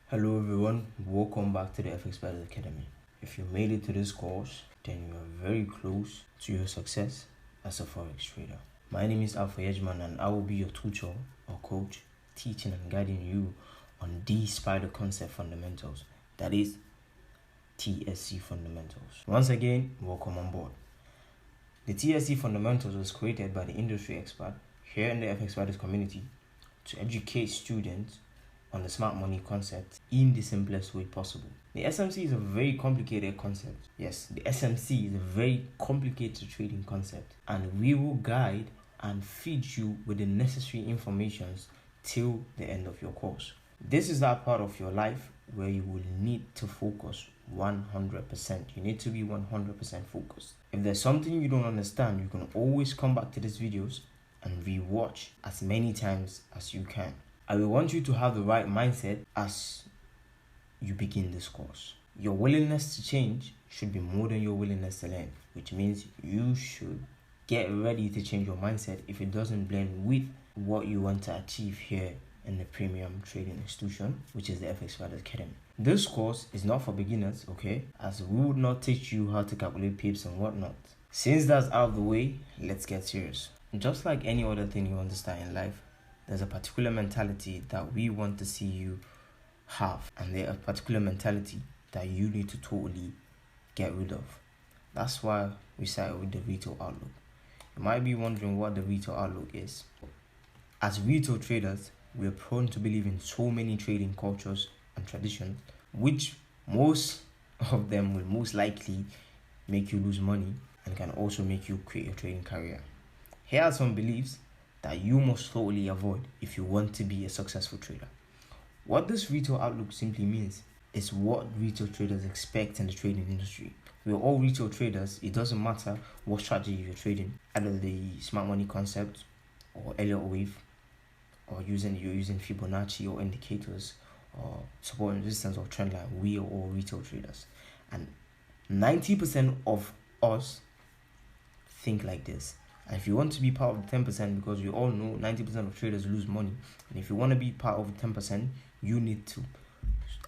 Hello everyone, welcome back to the Spider Academy. If you made it to this course, then you are very close to your success as a forex trader. My name is Alpha Yejman and I will be your tutor or coach, teaching and guiding you on the Spider Concept Fundamentals, that is TSC Fundamentals. Once again, welcome on board. The TSC Fundamentals was created by the industry expert here in the FX Spiders community to educate students on the smart money concept in the simplest way possible. The SMC is a very complicated concept. Yes, the SMC is a very complicated trading concept, and we will guide and feed you with the necessary informations till the end of your course. This is that part of your life where you will need to focus 100%. You need to be 100% focused. If there's something you don't understand, you can always come back to these videos and rewatch as many times as you can. I will want you to have the right mindset as you begin this course. Your willingness to change should be more than your willingness to learn, which means you should get ready to change your mindset if it doesn't blend with what you want to achieve here in the premium trading institution, which is the FX Spiders Academy. This course is not for beginners, okay? As we would not teach you how to calculate pips and whatnot. Since that's out of the way, let's get serious. Just like any other thing you understand in life, there's a particular mentality that we want to see you have, and there's a particular mentality that you need to totally get rid of. That's why we started with the retail outlook. You might be wondering what the retail outlook is. As retail traders, we are prone to believe in so many trading cultures and traditions, which most of them will most likely make you lose money and can also make you create a trading career. Here are some beliefs that you must totally avoid if you want to be a successful trader. What this retail outlook simply means is what retail traders expect in the trading industry. We're all retail traders. It doesn't matter what strategy you're trading, either the smart money concept or Elliott wave, or you're using Fibonacci or indicators or support and resistance or trend line. We are all retail traders, and 90% of us think like this. And if you want to be part of the 10%, because we all know 90% of traders lose money, and if you want to be part of the 10%, you need to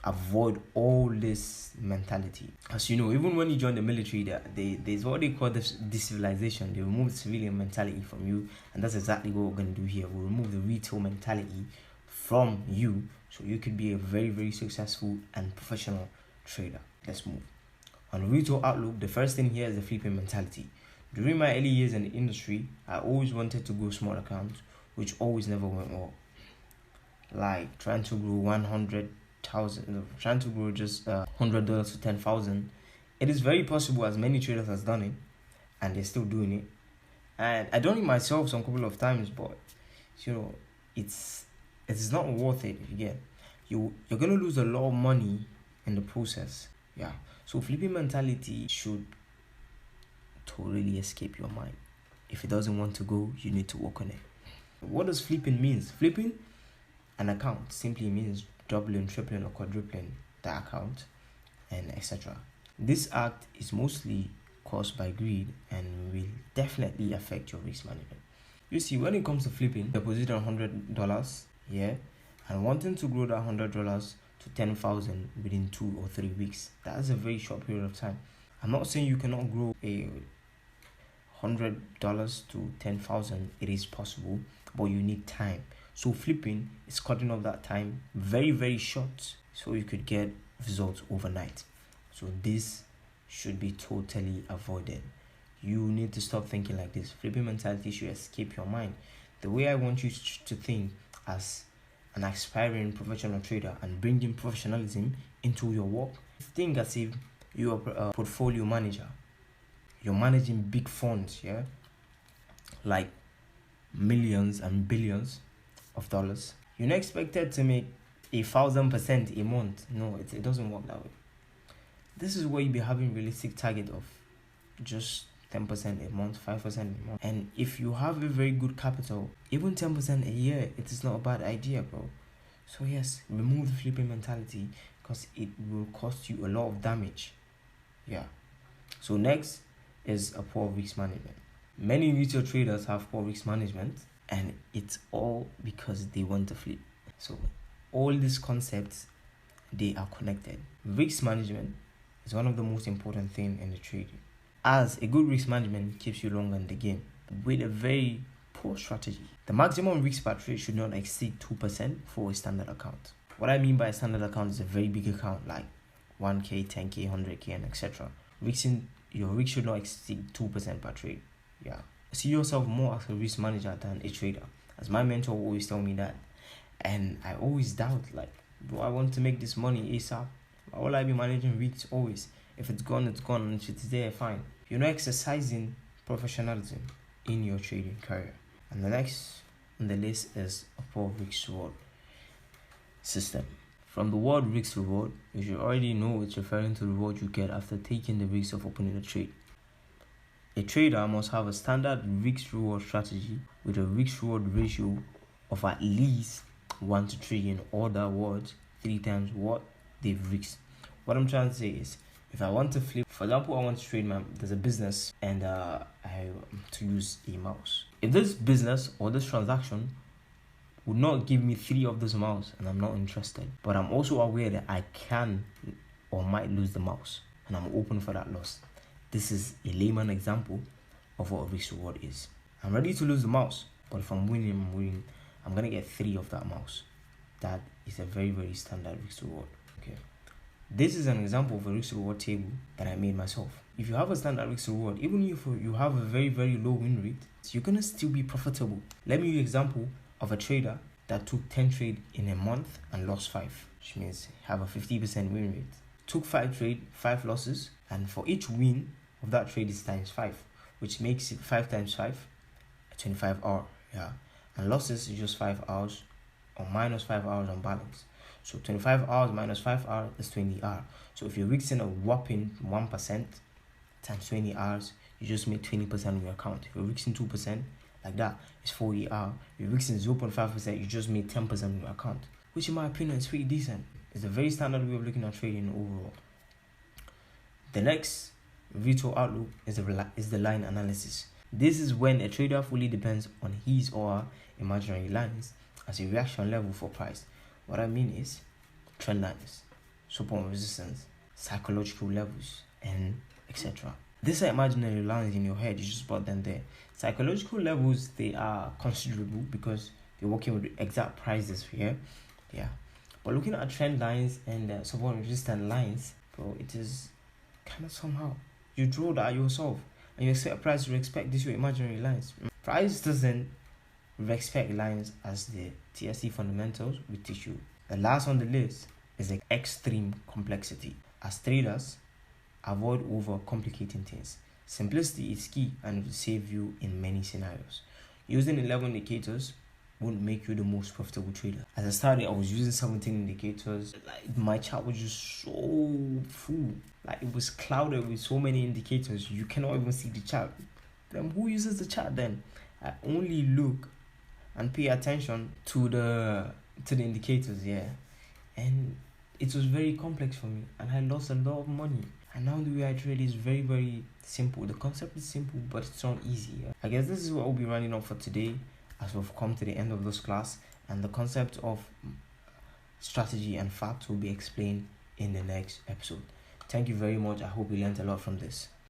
avoid all this mentality. As you know, even when you join the military, there's what they call this decivilization. They remove the civilian mentality from you, and that's exactly what we're going to do here. We'll remove the retail mentality from you so you could be a very, very successful and professional trader. Let's move. On retail outlook, the first thing here is the flipping mentality. During my early years in the industry, I always wanted to grow small accounts, which always never went well. Like trying to grow 100,000, trying to grow just $100 to 10,000. It is very possible, as many traders has done it, and they're still doing it. And I done it myself some couple of times, but you know, it's not worth it. If you get, you're gonna lose a lot of money in the process. Yeah. So flipping mentality should totally escape your mind. If it doesn't want to go, you need to work on it. What does flipping means? Flipping an account simply means doubling, tripling, or quadrupling the account, and etc. This act is mostly caused by greed and will definitely affect your risk management. You see, when it comes to flipping, deposit $100, yeah, and wanting to grow that $100 to 10,000 within 2 or 3 weeks, that's a very short period of time. I'm not saying you cannot grow a $100 to 10,000. It is possible, but you need time. So flipping is cutting off that time very, very short, so you could get results overnight. So this should be totally avoided. You need to stop thinking like this. Flipping mentality should escape your mind. The way I want you to think as an aspiring professional trader and bringing professionalism into your work, think as if you are a portfolio manager. You're managing big funds, yeah, like millions and billions of dollars. You're not expected to make 1,000% a month. No, it doesn't work that way. This is where you be having realistic target of just 10% a month, 5% a month. And if you have a very good capital, even 10% a year, it is not a bad idea, bro. So yes, remove the flipping mentality because it will cost you a lot of damage. Yeah. So next is a poor risk management. Many retail traders have poor risk management, and it's all because they want to flip. So all these concepts they are connected. Risk management is one of the most important things in the trading, as a good risk management keeps you longer in the game. With a very poor strategy, the maximum risk per trade should not exceed 2% for a standard account. What I mean by a standard account is a very big account like 1k, 10k, 100k, and etc. Your risk should not exceed 2% per trade. Yeah. See yourself more as a risk manager than a trader, as my mentor always tell me that. And I always doubt, like, do I want to make this money ASAP? Why will I be managing risks always? If it's gone, it's gone, and if it's there, fine. You're not exercising professionalism in your trading career. And the next on the list is a poor risk reward system. From the word risk reward, you should already know it's referring to the reward you get after taking the risk of opening a trade. A trader must have a standard risk reward strategy with a risk reward ratio of at least 1 to 3. In other words, 3 times what they've risked. What I'm trying to say is, if I want to flip, for example, I want to trade there's a business and I to use a mouse. If this business or this transaction would not give me 3 of those mouse, and I'm not interested, but I'm also aware that I can or might lose the mouse, and I'm open for that loss. This is a layman example of what a risk reward is. I'm ready to lose the mouse, but if I'm winning, I'm gonna get 3 of that mouse. That is a very, very standard risk reward. Okay. This is an example of a risk reward table that I made myself. If you have a standard risk reward, even if you have a very, very low win rate, you're gonna still be profitable. Let me give you an example of a trader that took 10 trades in a month and lost 5, which means have a 50% win rate. Took 5 trades, 5 losses, and for each win of that trade is times 5, which makes it 5 times 5, 25 hours. Yeah, and losses is just 5 hours or minus 5 hours on balance. So 25 hours minus 5 hours is 20 hours. So if you're risking a whopping 1% times 20 hours, you just make 20% on your account. If you're risking 2%, like that, it's 40 hours. If you're risking 0.5%, you just made 10% on your account, which in my opinion is pretty decent. It's a very standard way of looking at trading overall. The next virtual outlook is the line analysis. This is when a trader fully depends on his or her imaginary lines as a reaction level for price. What I mean is trend lines, support and resistance, psychological levels, and etc. These are imaginary lines in your head, you just put them there. Psychological levels, they are considerable because you're working with exact prices here. Yeah. But looking at trend lines and support and resistance lines, bro, it is kind of somehow. You draw that yourself and you expect price to respect these your imaginary lines. Price doesn't respect lines as the TSC fundamentals will teach you. The last on the list is the extreme complexity. As traders, avoid over complicating things. Simplicity is key and it will save you in many scenarios. Using 11 indicators won't make you the most profitable trader. As I started, I was using 17 indicators. Like, my chart was just so full. Like, it was clouded with so many indicators. You cannot even see the chart. Then who uses the chart then? I only look and pay attention to the indicators, yeah. And it was very complex for me and I lost a lot of money. And now the way I trade is very, very simple. The concept is simple, but it's not easy. Yeah? I guess this is what we'll be running on for today, as we've come to the end of this class, and the concept of strategy and facts will be explained in the next episode. Thank you very much. I hope you learned a lot from this.